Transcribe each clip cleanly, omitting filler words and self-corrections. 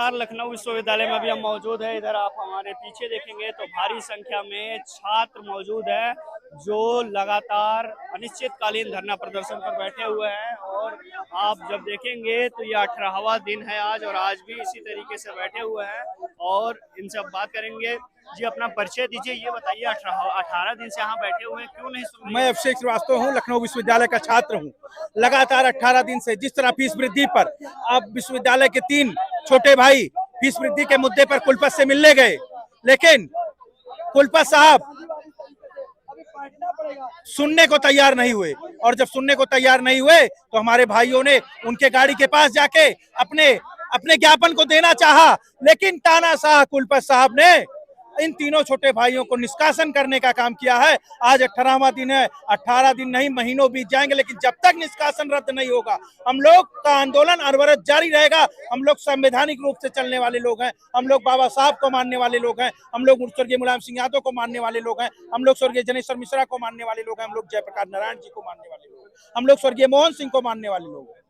लगातार लखनऊ विश्वविद्यालय में अभी हम मौजूद है। इधर आप हमारे पीछे देखेंगे तो भारी संख्या में छात्र मौजूद है जो लगातार अनिश्चितकालीन धरना प्रदर्शन पर बैठे हुए हैं। और आप जब देखेंगे तो ये 18वां दिन है आज, और आज भी इसी तरीके से बैठे हुए हैं। और इनसे अब बात करेंगे। जी, अपना परिचय दीजिए, ये बताइए 18 दिन से यहाँ बैठे हुए हैं, क्यों नहीं सुन? मैं अभिषेक श्रीवास्तव हूँ, लखनऊ विश्वविद्यालय का छात्र हूँ। लगातार 18 दिन से जिस तरह फीस वृद्धि पर अब विश्वविद्यालय के 3 छोटे भाई फीस वृद्धि के मुद्दे पर कुलपति से मिलने गए, लेकिन कुलपति साहब सुनने को तैयार नहीं हुए। और जब सुनने को तैयार नहीं हुए तो हमारे भाइयों ने उनके गाड़ी के पास जाके अपने ज्ञापन को देना चाहा, लेकिन तानाशाह कुलपति साहब ने इन तीनों छोटे भाइयों को निष्कासन करने का काम किया है। आज 18वां दिन है। 18 दिन नहीं, महीनों बीत जाएंगे, लेकिन जब तक निष्कासन रद्द नहीं होगा हम लोग का आंदोलन अनवरत जारी रहेगा। हम लोग संवैधानिक रूप से चलने वाले लोग हैं, हम लोग बाबा साहब को मानने वाले लोग हैं, हम लोग स्वर्गीय मुलायम सिंह यादव को मानने वाले लोग हैं, हम लोग स्वर्गीय जनेश्वर मिश्रा को मानने वाले लोग हैं, हम लोग जयप्रकाश नारायण जी को मानने वाले लोग हैं, हम लोग स्वर्गीय मोहन सिंह को मानने वाले लोग हैं।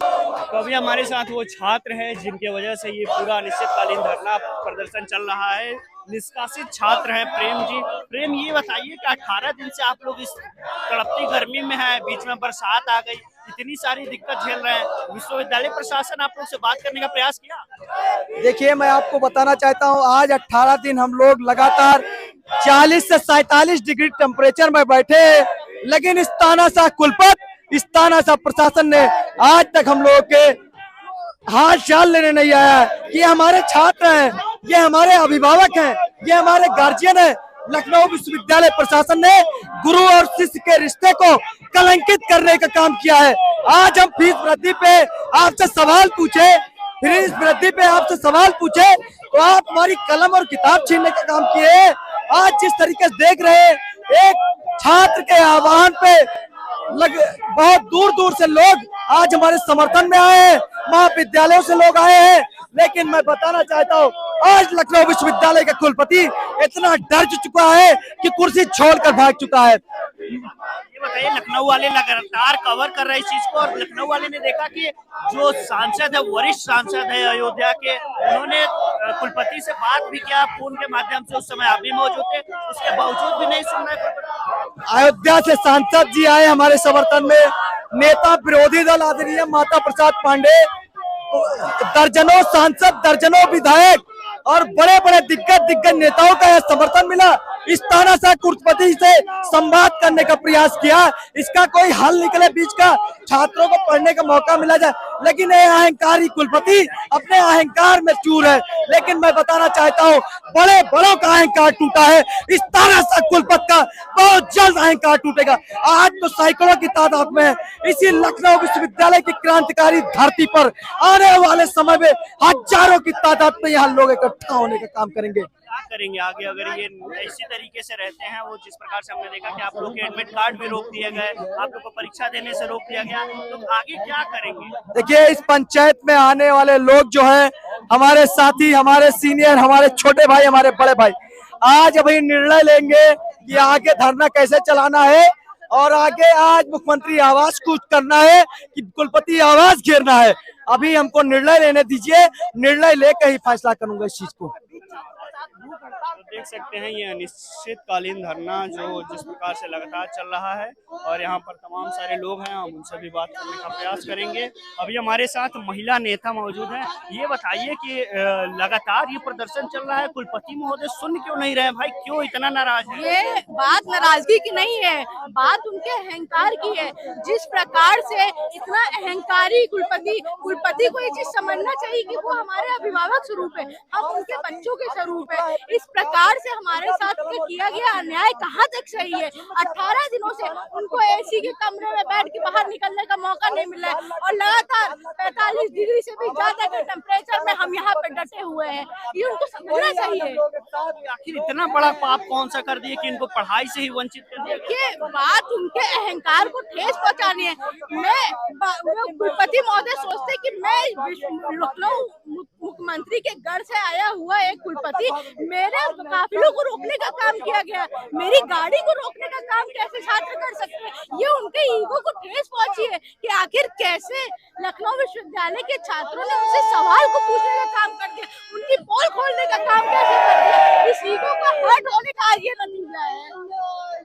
तो अभी हमारे साथ वो छात्र हैं जिनके वजह से ये पूरा अनिश्चितकालीन धरना प्रदर्शन चल रहा है। निष्कासित छात्र हैं प्रेम जी। प्रेम, ये बताइए कि 18 दिन से आप लोग इस तड़पती गर्मी में हैं, बीच में बरसात आ गई, इतनी सारी दिक्कत झेल रहे हैं। विश्वविद्यालय प्रशासन आप लोग से बात करने का प्रयास किया? देखिए, मैं आपको बताना चाहता हूं, आज 18 दिन हम लोग लगातार 40 से 47 डिग्री टेम्परेचर में बैठे, लेकिन इस तानाशाह कुलपति, इस तानाशाह प्रशासन ने आज तक हम लोग के हाथ शाल लेने नहीं आया। ये हमारे छात्र हैं, ये हमारे अभिभावक हैं, ये हमारे गार्जियन हैं। लखनऊ विश्वविद्यालय प्रशासन ने गुरु और शिष्य के रिश्ते को कलंकित करने का काम किया है। आज हम फीस वृद्धि पे आपसे सवाल पूछे, फीस वृद्धि पे आपसे सवाल पूछे तो आप हमारी कलम और किताब छीनने का काम किए। आज जिस तरीके से देख रहे हैं, एक छात्र के आह्वान पे बहुत दूर दूर से लोग आज हमारे समर्थन में आए हैं, महाविद्यालयों से लोग आए हैं। लेकिन मैं बताना चाहता हूँ, आज लखनऊ विश्वविद्यालय का कुलपति इतना डर चुका है कि कुर्सी छोड़कर भाग चुका है। ये बताइए, लखनऊ वाले लगातार कवर कर रहे हैं इस चीज को, और लखनऊ वाले ने देखा कि जो सांसद है, वरिष्ठ सांसद है अयोध्या के, उन्होंने कुलपति से बात भी किया फोन के माध्यम से। उस समय आप भी मौजूद थे, उसके बावजूद भी नहीं सुन रहे। अयोध्या से सांसद जी आए हमारे समर्थन में, नेता विरोधी दल आदरणीय माता प्रसाद पांडे, दर्जनों सांसद, दर्जनों विधायक और बड़े बड़े दिग्गज नेताओं का यह समर्थन मिला। इस तानाशाह कुलपति से संवाद करने का प्रयास किया, इसका कोई हल निकले बीच का, छात्रों को पढ़ने का मौका मिला जाए, लेकिन ये अहंकारी कुलपति अपने अहंकार में चूर है। लेकिन मैं बताना चाहता हूँ, बड़े बड़ों का अहंकार टूटा है, इस तानाशाह कुलपति का बहुत जल्द अहंकार टूटेगा। आज तो सैकड़ों की तादाद में इसी लखनऊ विश्वविद्यालय की क्रांतिकारी धरती पर आने वाले समय में हजारों की तादाद में यहाँ लोग इकट्ठा होने का काम करेंगे। क्या करेंगे आगे अगर ये इसी तरीके से रहते हैं? वो जिस प्रकार से हमने देखा कि आप लोग के एडमिट कार्ड भी रोक दिए गए, आप लोग को परीक्षा देने से रोक दिया गया, तो आगे क्या करेंगे? देखिए, इस पंचायत में आने वाले लोग जो हैं, हमारे साथी, हमारे सीनियर, हमारे छोटे भाई, हमारे बड़े भाई, आज अभी निर्णय लेंगे कि आगे धरना कैसे चलाना है, और आगे आज मुख्यमंत्री आवास कुछ करना है कि कुलपति आवास घेरना है। अभी हमको निर्णय लेने दीजिए, निर्णय लेकर ही फैसला करूंगा इस चीज को। तो देख सकते हैं ये अनिश्चितकालीन धरना जो जिस प्रकार से लगातार चल रहा है, और यहाँ पर तमाम सारे लोग हैं, हम उनसे भी बात करने का प्रयास करेंगे। अभी हमारे साथ महिला नेता मौजूद हैं। ये बताइए कि लगातार ये प्रदर्शन चल रहा है, कुलपति महोदय सुन क्यों नहीं रहे? भाई, क्यों इतना नाराज है? ये बात नाराजगी की नहीं है, बात उनके अहंकार की है। जिस प्रकार से इतना अहंकारी कुलपति को ये चीज समझना चाहिए कि वो हमारे अभिभावक स्वरूप है, हम उनके बच्चों के स्वरूप है। इस प्रकार से हमारे साथ किया गया अन्याय कहाँ तक सही है? 18 दिनों से उनको एसी के कमरे में बैठ के बाहर निकलने का मौका नहीं मिला है, और लगातार 45 डिग्री से भी ज्यादा के टेम्परेचर में हम यहाँ पे डटे हुए हैं। ये उनको समझना चाहिए। आखिर इतना बड़ा पाप कौन सा कर दिए कि इनको पढ़ाई से ही वंचित कर दिया? देखिए, बात उनके अहंकार को ठेस पहुँचानी है। कुलपति महोदय सोचते कि मैं लखनऊ मुख्यमंत्री के घर से आया हुआ एक कुलपति मेरे काफिलों को रोकने का काम किया गया, मेरी गाड़ी को रोकने का काम कैसे छात्र कर सकते हैं? ये उनके ईगो को ठेस पहुंची है कि आखिर कैसे लखनऊ विश्वविद्यालय के छात्रों ने उनसे सवाल को पूछने का काम कर दिया, उनकी पोल खोलने का काम कैसे कर दिया। इस ईगो का हर्ट होने का ये नतीजा है।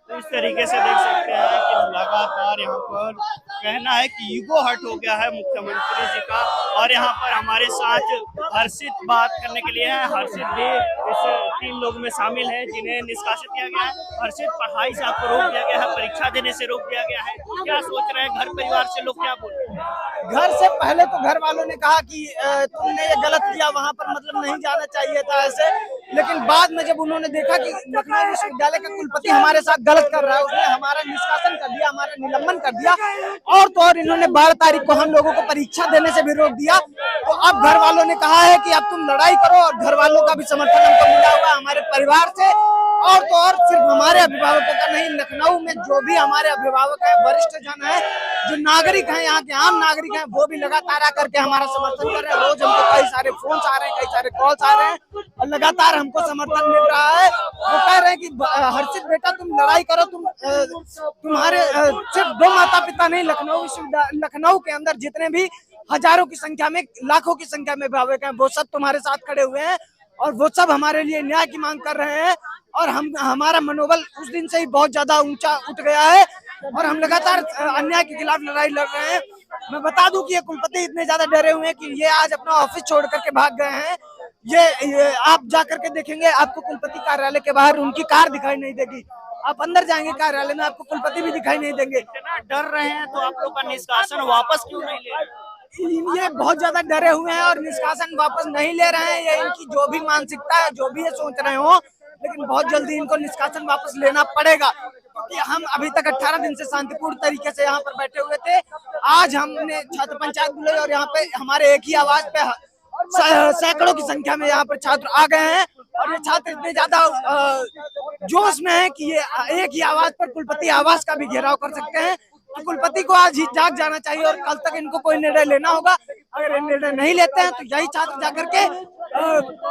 तो इस तरीके से देख सकते हैं कि लगातार यहाँ पर कहना है कि ईगो हर्ट हो गया है मुख्यमंत्री जी का। और यहाँ पर हमारे साथ हर्षित बात करने के लिए है। हर्षित भी इस 3 लोग में शामिल है जिन्हें निष्कासित किया गया है। हर्षित, पढ़ाई से आपको रोक दिया गया है, परीक्षा देने से रोक दिया गया है, क्या सोच रहे हैं? घर परिवार से लोग क्या बोल रहे हैं? घर से पहले तो घर वालों ने कहा कि तुमने ये गलत किया, वहाँ पर मतलब नहीं जाना चाहिए था ऐसे। लेकिन बाद में जब उन्होंने देखा कि लखनऊ विश्वविद्यालय का कुलपति हमारे साथ गलत कर रहा है, उसने हमारा निष्कासन कर दिया, हमारा निलंबन कर दिया, और तो और इन्होंने 12 तारीख को हम लोगों को परीक्षा देने से भी रोक दिया। तो अब घर वालों ने कहा है कि अब तुम लड़ाई करो, और घर वालों का भी समर्थन हमको मिला हुआ है हमारे परिवार से। और तो और सिर्फ हमारे अभिभावकों का नहीं, लखनऊ में जो भी हमारे अभिभावक है, वरिष्ठ जन है, जो नागरिक हैं, यहाँ के आम नागरिक हैं, वो भी लगातार आकर के हमारा समर्थन कर रहे हैं। रोज हमको कई सारे फोन आ रहे हैं, कई सारे कॉल्स आ रहे हैं, और लगातार हमको समर्थन मिल रहा है। वो कह रहे हैं कि हर्षित बेटा तुम लड़ाई करो, तुम्हारे सिर्फ 2 माता पिता नहीं, लखनऊ विश्वविद्यालय, लखनऊ के अंदर जितने भी हजारों की संख्या में, लाखों की संख्या में अभिभावक हैं, वो सब तुम्हारे साथ खड़े हुए हैं, और वो सब हमारे लिए न्याय की मांग कर रहे हैं। और हमारा मनोबल उस दिन से ही बहुत ज्यादा ऊंचा उठ गया है, और हम लगातार अन्याय के खिलाफ लड़ाई लड़ रहे हैं। मैं बता दूं कि ये कुलपति इतने ज्यादा डरे हुए हैं कि ये आज अपना ऑफिस छोड़ करके भाग गए हैं। ये आप जा करके देखेंगे, आपको कुलपति कार्यालय के बाहर उनकी कार दिखाई नहीं देगी। आप अंदर जाएंगे कार्यालय में, आपको कुलपति भी दिखाई नहीं देंगे। इतना डर रहे हैं तो आप लोग का निष्कासन वापस क्यों नहीं ले रहे? ये बहुत ज्यादा डरे हुए हैं और निष्कासन वापस नहीं ले रहे हैं। ये इनकी जो भी मानसिकता है, जो भी ये सोच रहे हो, लेकिन बहुत जल्दी इनको निष्कासन वापस लेना पड़ेगा। क्योंकि हम अभी तक 18 दिन से शांतिपूर्ण तरीके से यहाँ पर बैठे हुए थे। आज हमने छात्र पंचायत बुलाई, और यहाँ पे हमारे एक ही आवाज पे सैकड़ों की संख्या में यहाँ पर छात्र आ गए हैं। और ये छात्र इतने ज्यादा जोश में है कि ये एक ही आवाज पर कुलपति आवास का भी घेराव कर सकते हैं। तो कुलपति को आज ही जाग जाना चाहिए, और कल तक इनको कोई निर्णय लेना होगा। अगर ये निर्णय नहीं लेते हैं तो यही छात्र जाकर के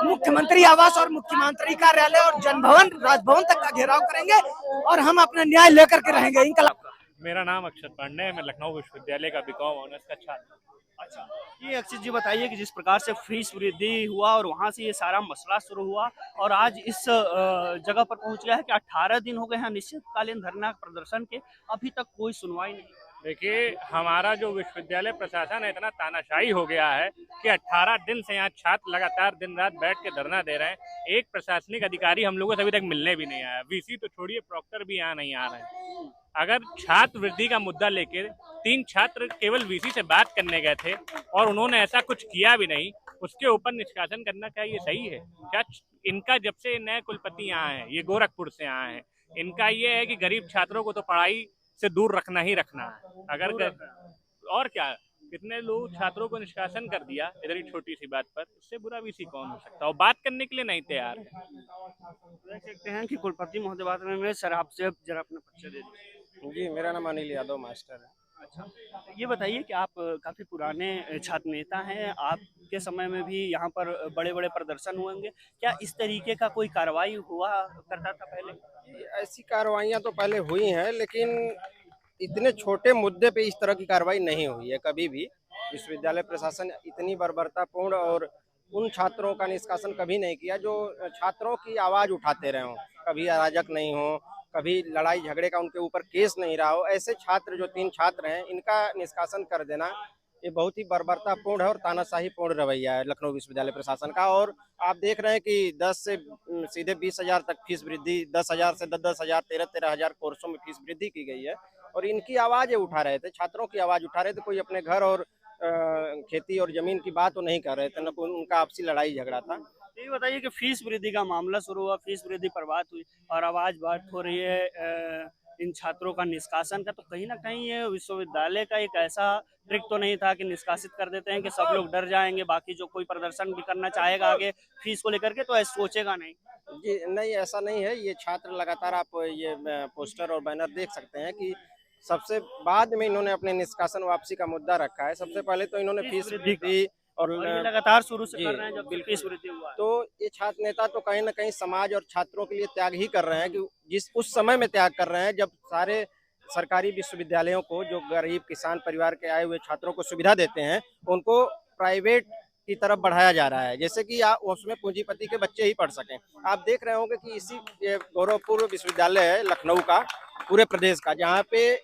मुख्यमंत्री आवास और मुख्यमंत्री कार्यालय और जनभवन, राजभवन तक का घेराव करेंगे, और हम अपना न्याय लेकर के रहेंगे। इनकलाब। मेरा नाम अक्षत पांडे है, मैं लखनऊ विश्वविद्यालय का बीकॉम ऑनर्स का छात्र। अच्छा, ये अक्षित जी बताइए कि जिस प्रकार से फीस वृद्धि हुआ और वहां से ये सारा मसला शुरू हुआ, और आज इस जगह पर पहुंच गया है कि 18 दिन हो गए हैं अनिश्चितकालीन धरना प्रदर्शन के, अभी तक कोई सुनवाई नहीं। देखिए, हमारा जो विश्वविद्यालय प्रशासन है इतना तानाशाही हो गया है कि 18 दिन से यहाँ छात्र लगातार दिन रात बैठ के धरना दे रहे हैं। एक प्रशासनिक अधिकारी हम लोगों से अभी तक मिलने भी नहीं आया। वीसी तो छोड़िए, प्रॉक्टर भी यहाँ नहीं आ रहे हैं। अगर छात्र वृद्धि का मुद्दा लेकर 3 छात्र केवल वीसी से बात करने गए थे और उन्होंने ऐसा कुछ किया भी नहीं, उसके ऊपर निष्कासन करना क्या ये सही है? क्या इनका जब से नए कुलपति यहाँ है, ये गोरखपुर से आए हैं, इनका ये है कि गरीब छात्रों को तो पढ़ाई से दूर रखना ही रखना है। अगर और क्या, कितने लोग छात्रों को निष्कासन कर दिया इधर ही छोटी सी बात पर, इससे बुरा वीसी कौन हो सकता है? और बात करने के लिए नहीं तैयार है। देख सकते हैं कि कुलपति महोदय बात में सर, आपसे जरा अपना परिचय दे दीजिए। जी, मेरा नाम अनिल यादव मास्टर है। अच्छा, ये बताइए कि आप काफी पुराने छात्र नेता हैं, आपके समय में भी यहाँ पर बड़े बड़े प्रदर्शन हुए होंगे, क्या इस तरीके का कोई कार्रवाई हुआ करता था पहले? ऐसी कार्रवाइयाँ तो पहले हुई हैं, लेकिन इतने छोटे मुद्दे पे इस तरह की कार्रवाई नहीं हुई है कभी भी। विश्वविद्यालय प्रशासन इतनी बर्बरतापूर्ण और उन छात्रों का निष्कासन कभी नहीं किया जो छात्रों की आवाज़ उठाते रहे हों, कभी अराजक नहीं हो, कभी लड़ाई झगड़े का उनके ऊपर केस नहीं रहा हो। ऐसे छात्र जो 3 छात्र हैं, इनका निष्कासन कर देना ये बहुत ही बर्बरतापूर्ण है और तानाशाहीपूर्ण रवैया है लखनऊ विश्वविद्यालय प्रशासन का। और आप देख रहे हैं कि 10 से सीधे 20,000 तक फीस वृद्धि, 10,000 से 10,000, 13,000 कोर्सों में फीस वृद्धि की गई है। और इनकी आवाज़ ये उठा रहे थे, छात्रों की आवाज़ उठा रहे थे। कोई अपने घर और खेती और जमीन की बात तो नहीं कर रहे थे, न कोई उनका आपसी लड़ाई झगड़ा था। ये बताइए कि फीस वृद्धि का मामला शुरू हुआ, फीस वृद्धि पर बात हुई और आवाज बात हो रही है इन छात्रों का निष्कासन का, तो कहीं ना कहीं ये विश्वविद्यालय का एक ऐसा ट्रिक तो नहीं था कि निष्कासित कर देते हैं कि सब लोग डर जाएंगे, बाकी जो कोई प्रदर्शन भी करना चाहेगा आगे फीस को लेकर के तो ऐसा सोचेगा नहीं? जी नहीं, ऐसा नहीं है। ये छात्र लगातार, आप ये पोस्टर और बैनर देख सकते हैं कि सबसे बाद में इन्होंने अपने निष्कासन वापसी का मुद्दा रखा है। सबसे पहले तो इन्होंने फीस वृद्धि और ये लगातार शुरू से जी, कर रहे हैं जब बिल्कुल। फीस वृद्धि हुआ है। तो ये छात्र नेता तो कहीं ना कहीं समाज और छात्रों के लिए त्याग ही कर रहे हैं, कि जिस उस समय में त्याग कर रहे हैं जब सारे सरकारी विश्वविद्यालयों को, जो गरीब किसान परिवार के आए हुए छात्रों को सुविधा देते हैं, उनको प्राइवेट की तरफ बढ़ाया जा रहा है, जैसे कि आप उसमें पूंजीपति के बच्चे ही पढ़ सकें। आप देख रहे होंगे कि इसी ये गौरवपूर्ण विश्वविद्यालय है लखनऊ का, पूरे प्रदेश का, जहाँ पे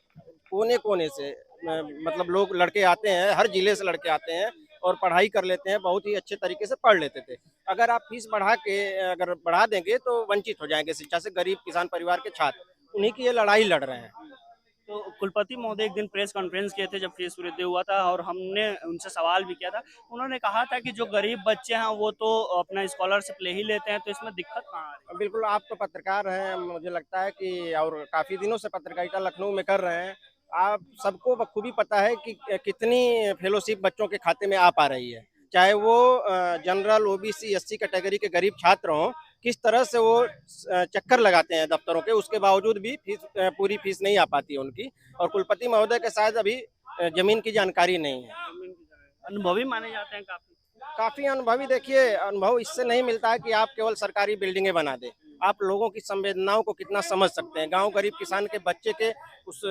कोने कोने से मतलब लोग लड़के आते हैं, हर जिले से लड़के आते हैं और पढ़ाई कर लेते हैं, बहुत ही अच्छे तरीके से पढ़ लेते थे। अगर आप फीस अगर बढ़ा देंगे तो वंचित हो जाएंगे शिक्षा से गरीब किसान परिवार के छात्र, उन्हीं की ये लड़ाई लड़ रहे हैं। तो कुलपति महोदय एक दिन प्रेस कॉन्फ्रेंस किए थे जब फीस वृद्धि हुआ था और हमने उनसे सवाल भी किया था। उन्होंने कहा था कि जो गरीब बच्चे हैं वो तो अपना स्कॉलरशिप ले ही लेते हैं, तो इसमें दिक्कत कहाँ आ रही है? बिल्कुल, आप तो पत्रकार हैं, मुझे लगता है कि और काफ़ी दिनों से पत्रकारिता लखनऊ में कर रहे हैं। आप सबको बखूबी पता है कि कितनी फेलोशिप बच्चों के खाते में आ पा रही है, चाहे वो जनरल, ओबीसी, एससी कैटेगरी के गरीब छात्र हों, किस तरह से वो चक्कर लगाते हैं दफ्तरों के, उसके बावजूद भी पूरी फीस नहीं आ पाती है उनकी। और कुलपति महोदय के शायद अभी जमीन की जानकारी नहीं है। अनुभवी माने जाते हैं काफी। काफी अनुभवी। देखिए, अनुभव इससे नहीं मिलता है कि आप केवल सरकारी बिल्डिंगें बना दें, आप लोगों की संवेदनाओं को कितना समझ सकते हैं, गांव गरीब किसान के बच्चे के उस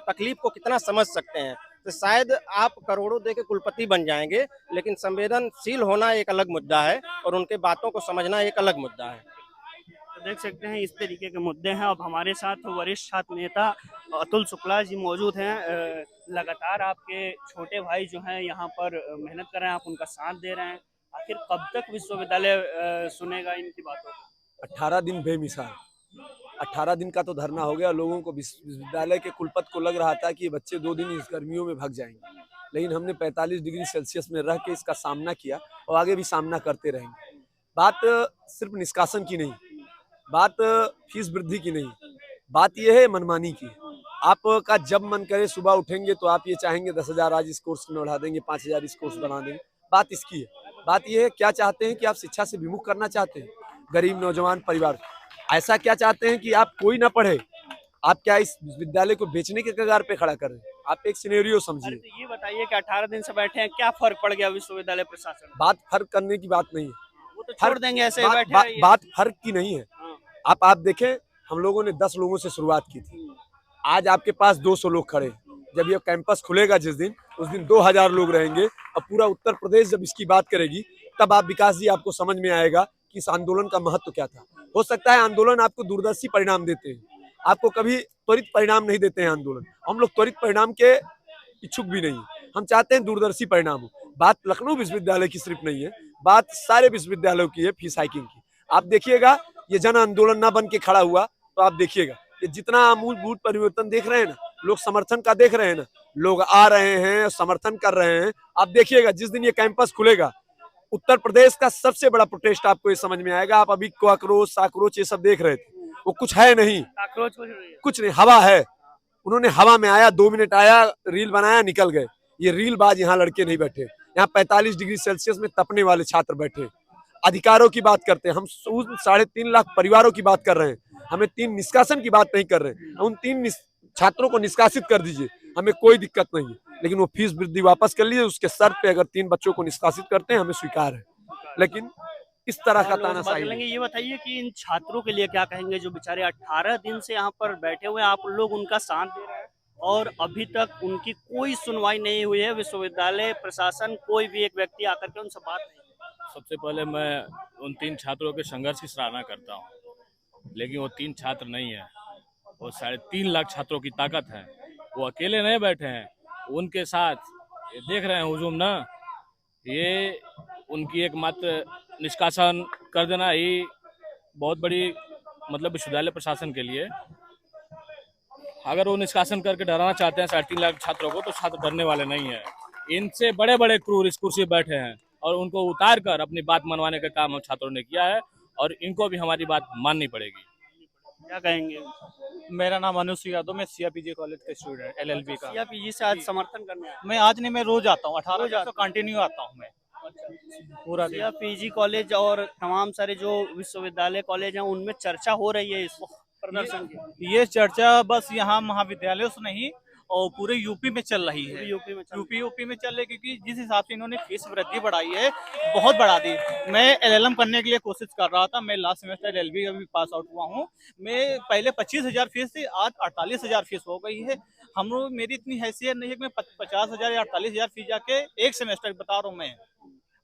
तकलीफ को कितना समझ सकते हैं। तो शायद आप करोड़ों दे के कुलपति बन जाएंगे, लेकिन संवेदनशील होना एक अलग मुद्दा है और उनके बातों को समझना एक अलग मुद्दा है। तो देख सकते हैं इस तरीके के मुद्दे हैं। अब हमारे साथ वरिष्ठ छात्र नेता अतुल शुक्ला जी मौजूद हैं। लगातार आपके छोटे भाई जो हैं यहाँ पर मेहनत कर रहे हैं, आप उनका साथ दे रहे हैं। आखिर कब तक विश्वविद्यालय सुनेगा इनकी बातों को? 18 दिन बेमिसाल, 18 दिन का तो धरना हो गया। लोगों को विश्वविद्यालय के कुलपति को लग रहा था कि ये बच्चे 2 दिन इस गर्मियों में भाग जाएंगे, लेकिन हमने 45 डिग्री सेल्सियस में रह के इसका सामना किया और आगे भी सामना करते रहेंगे। बात सिर्फ निष्कासन की नहीं, बात फीस वृद्धि की नहीं, बात यह है मनमानी की। आपका जब मन करे सुबह उठेंगे तो आप ये चाहेंगे 10,000 आज इस कोर्स में बढ़ा देंगे, 5,000 इस कोर्स बना देंगे। बात इसकी है। बात यह है, क्या चाहते हैं कि आप शिक्षा से विमुख करना चाहते हैं गरीब नौजवान परिवार? ऐसा क्या चाहते हैं कि आप कोई ना पढ़े? आप क्या इस विश्वविद्यालय को बेचने के कगार पे खड़ा कर रहे हैं? आप एक सिनेरियो समझिए। तो ये बताइए कि 18 दिन से बैठे हैं, क्या फर्क पड़ गया विश्वविद्यालय प्रशासन? बात फर्क करने की बात नहीं है, वो तो छोड़ देंगे ऐसे ही बैठे रहिए। बात फर्क की नहीं है। आप देखें, हम लोगों ने 10 लोगों से शुरुआत की थी, आज आपके पास 200 लोग खड़े। जब ये कैंपस खुलेगा जिस दिन, उस दिन 2000 लोग रहेंगे और पूरा उत्तर प्रदेश जब इसकी बात करेगी, तब आप विकास जी आपको समझ में आएगा कि इस आंदोलन का महत्व क्या था। हो सकता है आंदोलन आपको दूरदर्शी परिणाम देते हैं, आपको कभी त्वरित परिणाम नहीं देते हैं आंदोलन। हम लोग त्वरित परिणाम के इच्छुक भी नहीं, हम चाहते हैं दूरदर्शी परिणाम हो। बात लखनऊ विश्वविद्यालय की सिर्फ नहीं है, बात सारे विश्वविद्यालयों की है फीस हाइकिंग की। आप देखिएगा, ये जन आंदोलन ना बन के खड़ा हुआ तो आप देखिएगा ये जितना आमूलभूत परिवर्तन देख रहे हैं ना, लोग समर्थन का देख रहे हैं ना, लोग आ रहे हैं समर्थन कर रहे हैं। आप देखिएगा जिस दिन ये कैंपस खुलेगा, उत्तर प्रदेश का सबसे बड़ा प्रोटेस्ट आपको ये समझ में आएगा। आप अभी आक्रोश साक्रोश ये सब देख रहे थे, वो कुछ है नहीं, कुछ नहीं, हवा है। उन्होंने हवा में आया, 2 मिनट आया, रील बनाया, निकल गए। ये रील बाज यहाँ लड़के नहीं बैठे, यहाँ 45 डिग्री सेल्सियस में तपने वाले छात्र बैठे। अधिकारों की बात करते हैं हम, 3.5 लाख परिवारों की बात कर रहे हैं, हमें 3 निष्कासन की बात नहीं कर रहे हैं। उन 3 छात्रों को निष्कासित कर दीजिए, हमें कोई दिक्कत नहीं है, लेकिन वो फीस वृद्धि वापस कर लीजिए। उसके सर पे अगर 3 बच्चों को निष्कासित करते हैं, हमें स्वीकार है, लेकिन इस तरह का तानाशाही नहीं। ये बताइए कि इन छात्रों के लिए क्या कहेंगे जो बेचारे 18 दिन से यहाँ पर बैठे हुए हैं, आप लोग उनका साथ दे रहे हैं और अभी तक उनकी कोई सुनवाई नहीं हुई है, विश्वविद्यालय प्रशासन कोई भी एक व्यक्ति आकर के उनसे बात नहीं। सबसे पहले मैं उन 3 छात्रों के संघर्ष की सराहना करता हूँ, लेकिन वो 3 छात्र नहीं है, वो 3.5 लाख छात्रों की ताकत है। वो अकेले नहीं बैठे हैं, उनके साथ ये देख रहे हैं हुजूम ना, ये उनकी एकमात्र निष्कासन कर देना ही बहुत बड़ी मतलब विश्वविद्यालय प्रशासन के लिए। अगर वो निष्कासन करके डराना चाहते हैं 3.5 लाख छात्रों को, तो छात्र डरने वाले नहीं है। इनसे बड़े बड़े क्रूर इस कुर्सी बैठे हैं और उनको उतार कर अपनी बात मनवाने का काम हम छात्रों ने किया है और इनको भी हमारी बात माननी पड़ेगी। क्या कहेंगे? मेरा नाम अनुज यादव, मैं सीआईपीजी कॉलेज का स्टूडेंट LLB का। सीआईपीजी से आज समर्थन करने आए? मैं आज नहीं, मैं रोज आता हूँ, 18 दिन तो कंटिन्यू आता हूँ मैं पूरा दिन। सीआईपीजी कॉलेज और तमाम सारे जो विश्वविद्यालय कॉलेज हैं उनमें चर्चा हो रही है इस प्रदर्शन की। ये चर्चा बस यहाँ महाविद्यालयों से नहीं, और पूरे यूपी में चल रही है। यूपी में चल रही है, क्योंकि जिस हिसाब से इन्होंने फीस वृद्धि बढ़ाई है, बहुत बढ़ा दी। मैं एलएलएम करने के लिए कोशिश कर रहा था, मैं लास्ट सेमेस्टर एलएलबी अभी पास आउट हुआ हूँ। मैं पहले 25,000 फीस थी, आज 48,000 फीस हो गई है। हम लोग, मेरी इतनी हैसियत नहीं है कि मैं 50,000 या 48,000 फीस जाके एक सेमेस्टर बता रहा हूँ मैं,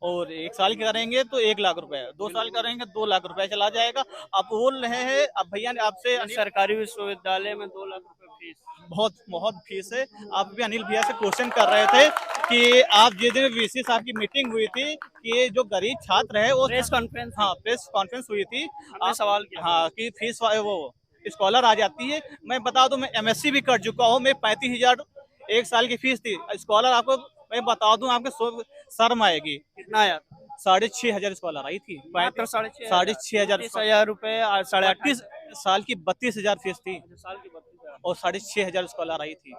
और 1 साल की करेंगे तो 1 लाख रुपए, 2 साल करेंगे 2 लाख रुपए चला जाएगा। आप बोल रहे हैं, अब भैया ने आपसे सरकारी विश्वविद्यालय में 2 लाख रुपए फीस, बहुत फीस है। आप भी अनिल भैया से क्वेश्चन कर रहे थे कि आप जिस दिन वीसी साहब की मीटिंग हुई थी कि जो गरीब छात्र है वो प्रेस कॉन्फ्रेंस, हाँ प्रेस कॉन्फ्रेंस हुई थी, आपने सवाल किया हाँ कि फीस वो स्कॉलर आ जाती है। मैं बता दूं, मैं एमएससी भी कर चुका हूँ, मैं 35,000 1 साल की फीस थी। स्कॉलर आपको मैं बता दूं, आपके शर्म आएगी, कितना आया? 6,500 स्कॉलर आई थी, मात्र 6,500 रुपए, 38 साल की 32,000 फीस थी साल की 32,000 और 6,500 स्कॉलर आई थी।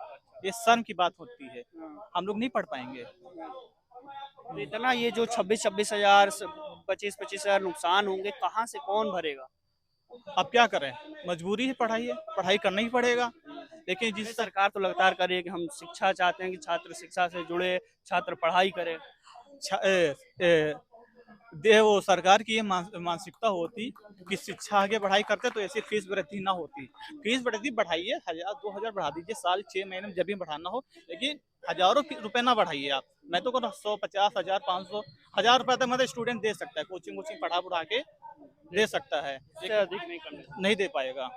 ये शर्म की बात होती है, हम लोग नहीं पढ़ पाएंगे। तो इतना ये जो 26 हजार 25 हजार नुकसान होंगे, कहाँ से कौन भरेगा? अब क्या करें, मजबूरी है, पढ़ाई करना ही पड़ेगा। लेकिन जिस सरकार तो लगातार करे कि हम शिक्षा चाहते हैं कि छात्र शिक्षा से जुड़े, छात्र पढ़ाई करे। वो सरकार की ये मानसिकता होती कि शिक्षा आगे पढ़ाई करते तो ऐसी फीस वृद्धि ना होती। फीस वृद्धि बढ़ाइए, 1,000 2,000 बढ़ा दीजिए साल 6 महीने में, जब भी बढ़ाना हो, लेकिन हजारों रुपए ना बढ़ाइए आप। मैं तो कहता 150,000 500 1000 रुपए तक मतलब स्टूडेंट दे सकता है, कोचिंग पढ़ा के दे सकता है, इससे अधिक नहीं दे पाएगा।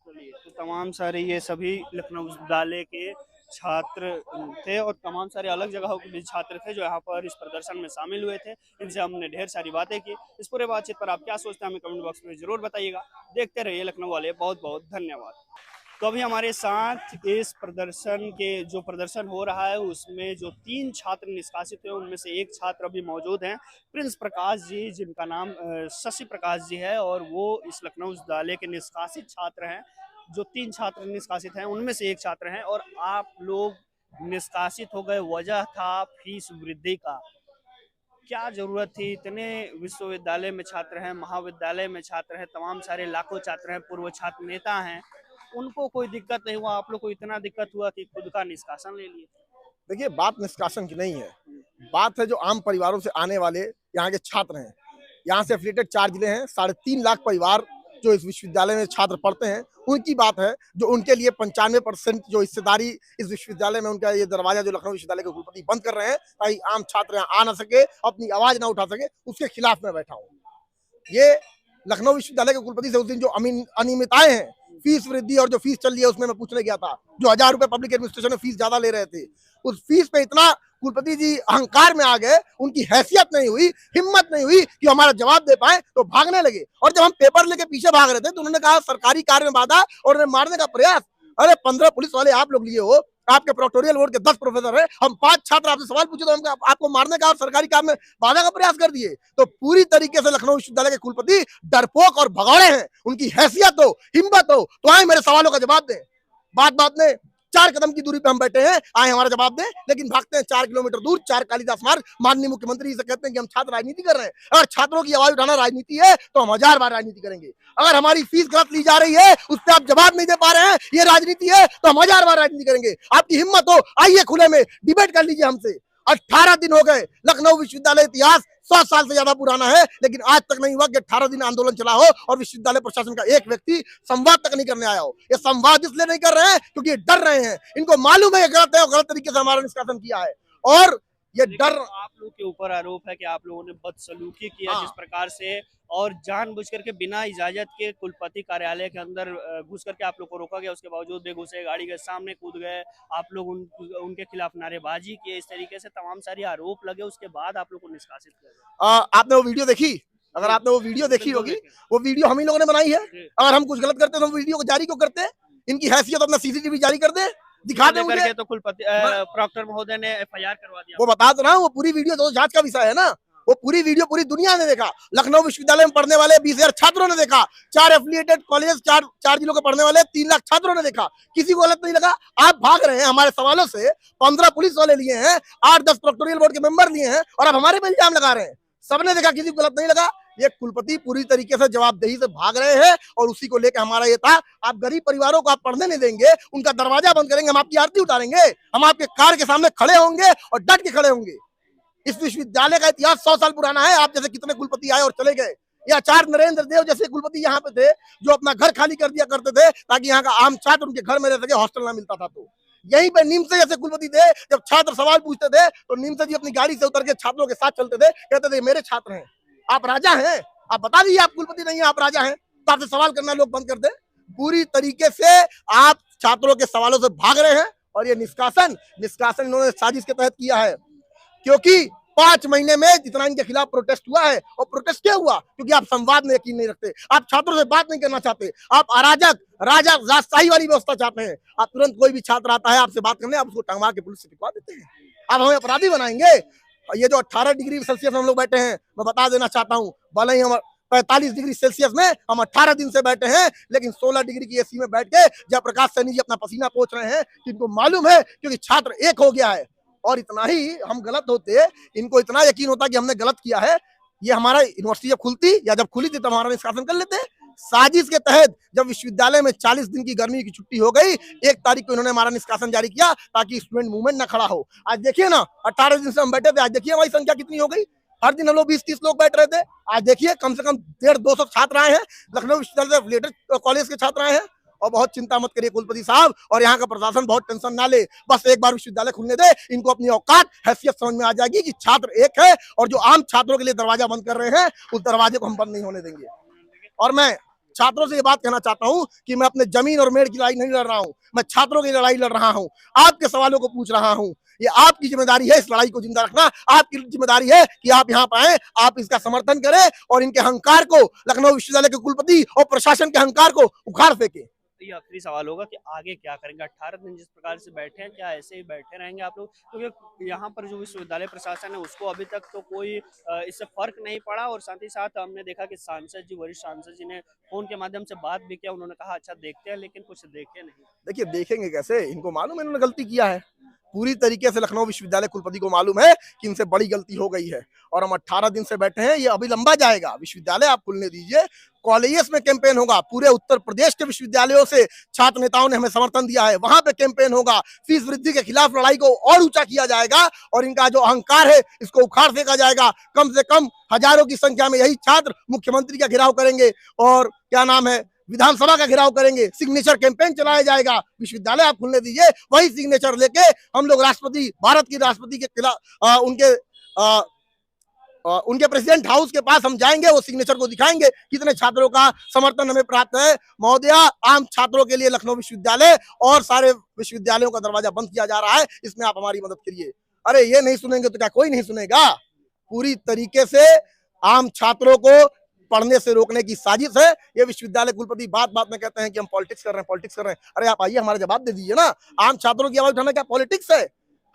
तो तमाम सारे ये सभी लखनऊ विश्वविद्यालय के छात्र थे और तमाम सारे अलग जगहों के भी छात्र थे जो यहाँ पर इस प्रदर्शन में शामिल हुए थे। इनसे हमने ढेर सारी बातें की। इस पूरे बातचीत पर आप क्या सोचते हैं हमें कमेंट बॉक्स में जरूर बताइएगा। देखते रहिए लखनऊ वाले, बहुत बहुत धन्यवाद। तो अभी हमारे साथ इस प्रदर्शन के जो प्रदर्शन हो रहा है उसमें जो 3 छात्र निष्कासित हुए उनमें से एक छात्र अभी मौजूद हैं, प्रिंस प्रकाश जी, जिनका नाम शशि प्रकाश जी है, और वो इस लखनऊ विश्वविद्यालय के निष्कासित छात्र हैं। जो 3 छात्र निष्कासित हैं उनमें से एक छात्र हैं। और आप लोग निष्कासित हो गए, वजह था फीस वृद्धि का। क्या जरूरत थी? इतने विश्वविद्यालय में छात्र हैं, महाविद्यालय में छात्र हैं, तमाम सारे लाखों छात्र हैं, पूर्व छात्र नेता हैं, उनको कोई दिक्कत नहीं हुआ, आप लोग को इतना दिक्कत हुआ कि खुद का निष्कासन ले लिए। देखिए, बात निष्कासन की नहीं है, बात है जो आम परिवारों से आने वाले यहाँ के छात्र हैं। यहाँ से एफिलिएटेड 4 जिले हैं, 3.5 लाख परिवार जो इस विश्वविद्यालय में छात्र पढ़ते हैं, उनकी बात है। जो उनके लिए 95% जो हिस्सेदारी इस विश्वविद्यालय में, उनका ये दरवाजा जो लखनऊ विश्वविद्यालय के कुलपति बंद कर रहे हैं ताकि आम छात्र यहाँ आ ना सके, अपनी आवाज ना उठा सके, उसके खिलाफ मैं बैठा हूँ। ये लखनऊ विश्वविद्यालय के कुलपति से उस दिन जो अनियमितताएं हैं, फीस वृद्धि और जो फीस चल रही है उसमें मैं पूछने गया था, जो 1,000 रुपए पब्लिक एडमिनिस्ट्रेशन में फीस ज्यादा ले रहे थे, उस फीस पे इतना कुलपति जी अहंकार में आ गए, उनकी हैसियत नहीं हुई, हिम्मत नहीं हुई कि हमारा जवाब दे पाए, तो भागने लगे। और जब हम पेपर लेके पीछे भाग रहे थे तो उन्होंने कहा सरकारी कार्य में बाधा और उन्हें मारने का प्रयास। अरे 15 पुलिस वाले आप लोग लिए हो, आपके प्रोक्टोरियल बोर्ड के 10 प्रोफेसर है, हम 5 छात्र आपसे सवाल पूछे तो हम आपको मारने का और सरकारी काम में बाधा का प्रयास कर दिए। तो पूरी तरीके से लखनऊ विश्वविद्यालय के कुलपति डरपोक और भगौड़े हैं। उनकी हैसियत हो, हिम्मत हो तो आए मेरे सवालों का जवाब दें। बात में 4 कदम की दूरी पे हम बैठे हैं, आए हमारा जवाब दें, लेकिन भागते हैं 4 किलोमीटर दूर, 4 कालिदास मार्ग। माननीय मुख्यमंत्री से कहते हैं कि हम छात्र राजनीति कर रहे हैं। अगर छात्रों की आवाज उठाना राजनीति है तो हम 1000 बार राजनीति करेंगे। अगर हमारी फीस गलत ली जा रही है, उस पर आप जवाब नहीं दे पा रहे हैं, ये राजनीति है तो हम 1000 बार राजनीति करेंगे। आपकी हिम्मत हो, आइए खुले में डिबेट कर लीजिए हमसे। 18 दिन हो गए, लखनऊ विश्वविद्यालय इतिहास 100 साल से ज्यादा पुराना है, लेकिन आज तक नहीं हुआ कि 18 दिन आंदोलन चला हो और विश्वविद्यालय प्रशासन का एक व्यक्ति संवाद तक नहीं करने आया हो। ये संवाद इसलिए नहीं कर रहे हैं क्योंकि डर रहे हैं, इनको मालूम है ये गलत है और गलत तरीके से हमारा निष्कासन किया है। और ये डर, आप लोग के ऊपर आरोप है कि आप लोगों ने बदसलूकी किया जिस प्रकार से, और जानबूझ करके बिना इजाजत के कुलपति कार्यालय के अंदर घुस करके आप लोग को रोका गया, उसके बावजूद भी घुसे, गाड़ी के सामने कूद गए, आप लोग उनके खिलाफ नारेबाजी किए, इस तरीके से तमाम सारे आरोप लगे, उसके बाद आप लोग को निष्कासित किया। आपने वो वीडियो देखी? अगर आपने वो वीडियो देखी होगी, वो वीडियो हम ही लोगों ने बनाई है। अगर हम कुछ गलत करते तो वीडियो को जारी क्यों करते? इनकी हैसियत अपना CCTV जारी कर दे, दिखा दे मुझे। तो कुलपति प्रॉक्टर महोदय ने FIR करवा दिया। वो बता तो रहा हूँ, वो पूरी वीडियो तो जांच का विषय है ना। वो पूरी वीडियो पूरी दुनिया ने देखा। लखनऊ विश्वविद्यालय में पढ़ने वाले 20,000 छात्रों ने देखा, 4 एफिलिएटेड कॉलेज 4 जिलों के पढ़ने वाले 3 लाख छात्रों ने देखा। किसी को गलत नहीं लगा। आप भाग रहे हैं हमारे सवालों से। 15 पुलिस वाले लिए हैं, 8-10 प्रोक्टोरियल बोर्ड के मेंबर लिए हैं और अब हमारे पे इल्जाम लगा रहे हैं। सबने देखा, किसी को गलत नहीं लगा। ये कुलपति पूरी तरीके से जवाबदेही से भाग रहे हैं और उसी को लेकर हमारा ये था, आप गरीब परिवारों को आप पढ़ने नहीं देंगे, उनका दरवाजा बंद करेंगे, हम आपकी आरती उतारेंगे, हम आपके कार के सामने खड़े होंगे और डट के खड़े होंगे। इस विश्वविद्यालय का इतिहास 100 साल पुराना है। आप जैसे कितने कुलपति आए और चले गए। ये आचार्य नरेंद्र देव जैसे कुलपति यहाँ पे थे जो अपना घर खाली कर दिया करते थे ताकि यहाँ का आम छात्र उनके घर में रह सके, हॉस्टल ना मिलता था। तो यहीं पे नीम से जैसे कुलपति थे, जब छात्र सवाल पूछते थे तो नीम से जी अपनी गाड़ी से उतर के छात्रों के साथ चलते थे, कहते थे मेरे छात्र हैं, आप राजा हैं, आप बता दीजिए आप कुलपति नहीं है, आप राजा हैं, तो आपसे सवाल करना लोग बंद कर दे। पूरी तरीके से आप छात्रों के सवालों से भाग रहे हैं और ये निष्कासन इन्होंने साजिश के तहत किया है, क्योंकि 5 महीने में जितना इनके खिलाफ प्रोटेस्ट हुआ है, और प्रोटेस्ट क्या हुआ क्योंकि आप संवाद में यकीन नहीं रखते, आप छात्रों से बात नहीं करना चाहते, आप अराजक राजशाही वाली व्यवस्था चाहते हैं। आप तुरंत कोई भी छात्र आता है आपसे बात करने, आप उसको टंगवा के पुलिस से पिटवा देते हैं, आप हमें अपराधी बनाएंगे। ये जो 18 डिग्री सेल्सियस हम लोग बैठे हैं, मैं बता देना चाहता हूँ, भले ही हम 45 डिग्री सेल्सियस में हम 18 दिन से बैठे हैं, लेकिन 16 डिग्री की एसी में बैठ के जयप्रकाश सैनी जी अपना पसीना पोंछ रहे हैं, इनको मालूम है क्योंकि छात्र एक हो गया है। और इतना ही हम गलत होते, इनको इतना यकीन होता कि हमने गलत किया है, ये हमारा यूनिवर्सिटी जब खुलती या जब खुली थी तब हमारा निष्कासन कर लेते। साजिश के तहत जब विश्वविद्यालय में 40 दिन की गर्मी की छुट्टी हो गई, 1 तारीख को इन्होंने हमारा निष्कासन जारी किया ताकि स्टूडेंट मूवमेंट ना खड़ा हो। आज देखिए ना, 18 दिन से हम बैठे थे, आज देखिए हमारी संख्या कितनी हो गई। हर दिन हम लोग 20-30 लोग बैठ रहे थे, आज देखिए कम से कम 150-200 छात्र आए हैं। लखनऊ विश्वविद्यालय से रिलेटेड कॉलेज के छात्र आए हैं। और बहुत चिंता मत करिए कुलपति साहब, और यहाँ का प्रशासन बहुत टेंशन ना ले, बस एक बार विश्वविद्यालय खुलने दे, इनको अपनी औकात हैसियत समझ में आ जाएगी कि छात्र एक है और जो आम छात्रों के लिए दरवाजा बंद कर रहे हैं उस दरवाजे को हम बंद नहीं होने देंगे। और मैं छात्रों से ये बात कहना चाहता हूँ कि मैं अपने जमीन और मेड़ की लड़ाई नहीं लड़ रहा हूँ, मैं छात्रों की लड़ाई लड़ रहा हूँ, आपके सवालों को पूछ रहा हूँ। ये आपकी जिम्मेदारी है इस लड़ाई को जिंदा रखना, आपकी जिम्मेदारी है कि आप यहाँ पे आए, आप इसका समर्थन करें और इनके अहंकार को, लखनऊ विश्वविद्यालय के कुलपति और प्रशासन के अहंकार को उखाड़ फेंके। तो ये आखिरी सवाल होगा कि आगे क्या करेंगे? 18 दिन जिस प्रकार से बैठे हैं, क्या ऐसे ही बैठे रहेंगे आप लोग? क्योंकि यहाँ पर जो विश्वविद्यालय प्रशासन है उसको अभी तक तो कोई इससे फर्क नहीं पड़ा, और साथ ही साथ हमने देखा कि सांसद जी, वरिष्ठ सांसद जी ने फोन के माध्यम से बात भी किया, उन्होंने कहा अच्छा देखते हैं, लेकिन कुछ देखे नहीं। देखिए देखेंगे कैसे, इनको मालूम है इन्होंने गलती किया है, पूरी तरीके से लखनऊ विश्वविद्यालय कुलपति को मालूम है कि इनसे बड़ी गलती हो गई है और हम 18 दिन से बैठे हैं, ये अभी लंबा जाएगा। विश्वविद्यालय आप खुलने दीजिए, कॉलेजेस में कैंपेन होगा, पूरे उत्तर प्रदेश के विश्वविद्यालयों से छात्र नेताओं ने हमें समर्थन दिया है, वहां पे कैंपेन होगा, फीस वृद्धि के खिलाफ लड़ाई को और ऊंचा किया जाएगा और इनका जो अहंकार है इसको उखाड़ फेंका जाएगा। कम से कम हजारों की संख्या में यही छात्र मुख्यमंत्री का घेराव करेंगे और क्या नाम है, विधानसभा का घेराव करेंगे, सिग्नेचर कैंपेन चलाया जाएगा। विश्वविद्यालय आप खुलने दीजिए, वही सिग्नेचर लेके हम लोग राष्ट्रपति, भारत की राष्ट्रपति के खिलाफ उनके प्रेसिडेंट हाउस के पास हम जाएंगे, वो सिग्नेचर को दिखाएंगे कितने छात्रों का समर्थन हमें प्राप्त है। महोदया, आम छात्रों के लिए लखनऊ विश्वविद्यालय और सारे विश्वविद्यालयों का दरवाजा बंद किया जा रहा है, इसमें आप हमारी मदद करिए। अरे ये नहीं सुनेंगे तो क्या कोई नहीं सुनेगा? पूरी तरीके से आम छात्रों को पढ़ने से रोकने की साजिश है। ये विश्वविद्यालय कुलपति बात बात में कहते हैं कि हम पॉलिटिक्स कर रहे हैं, अरे आप आइए हमारा जवाब दे दीजिए ना। आम छात्रों की आवाज उठाना क्या पॉलिटिक्स है?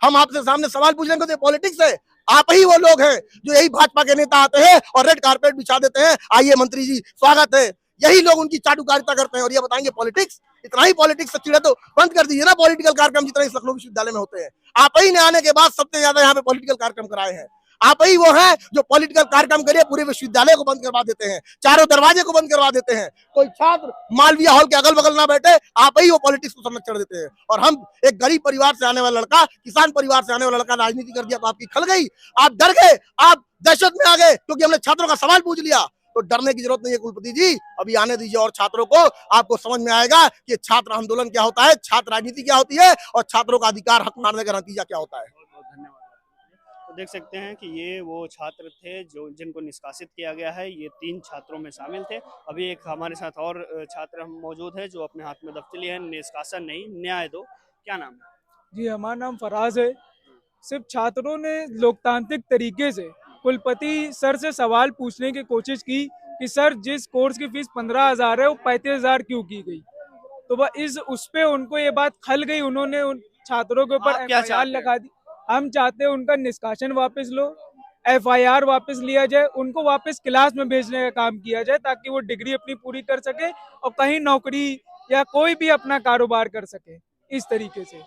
हम आपसे सामने सवाल पूछ रहे हैं तो पॉलिटिक्स है? आप ही वो लोग हैं जो यही भाजपा के नेता आते हैं और रेड कारपेट बिछा देते हैं, आइए मंत्री जी स्वागत है, यही लोग उनकी चाटुकारिता करते हैं और ये बताएंगे पॉलिटिक्स? इतना ही पॉलिटिक्स से चिढ़े तो बंद कर दीजिए ना पॉलिटिकल कार्यक्रम जितना इस लखनऊ विश्वविद्यालय में होते हैं। आप ही ने आने के बाद सबसे ज्यादा यहाँ पे पॉलिटिकल कार्यक्रम कराए हैं, आप ही वो हैं जो पॉलिटिकल कार्यक्रम करिए पूरे विश्वविद्यालय को बंद करवा देते हैं, चारों दरवाजे को बंद करवा देते हैं, कोई छात्र मालवीय हॉल के अगल बगल ना बैठे, आप ही वो पॉलिटिक्स को समझ चढ़ देते हैं। और हम एक गरीब परिवार से आने वाला लड़का, किसान परिवार से आने वाला लड़का राजनीति कर दिया तो आपकी खल गई, आप डर गए, आप दहशत में आ गए क्योंकि हमने छात्रों का सवाल पूछ लिया। तो डरने की जरूरत नहीं है कुलपति जी, अभी आने दीजिए और छात्रों को, आपको समझ में आएगा कि छात्र आंदोलन क्या होता है, छात्र राजनीति क्या होती है और छात्रों का अधिकार हक मारने का नतीजा क्या होता है। तो देख सकते हैं कि ये वो छात्र थे जो जिनको निष्कासित किया गया है, ये 3 छात्रों में शामिल थे। अभी एक हमारे साथ और छात्र हम मौजूद है जो अपने हाथ में दफ्तर लिए हैं, निष्कासन नहीं न्याय दो। क्या नाम है? जी हमारा नाम फराज है। सिर्फ छात्रों ने लोकतांत्रिक तरीके से कुलपति सर से सवाल पूछने की कोशिश की कि सर जिस कोर्स की फीस 15,000 है वो 35,000 क्यों की गई, तो वह उस पे उनको ये बात खल गई, उन्होंने उन छात्रों के ऊपर FIR लगा दी। हम चाहते हैं उनका निष्कासन वापस लो, FIR वापस लिया जाए, उनको वापस क्लास में भेजने का काम किया जाए ताकि वो डिग्री अपनी पूरी कर सके और कहीं नौकरी या कोई भी अपना कारोबार कर सके इस तरीके से।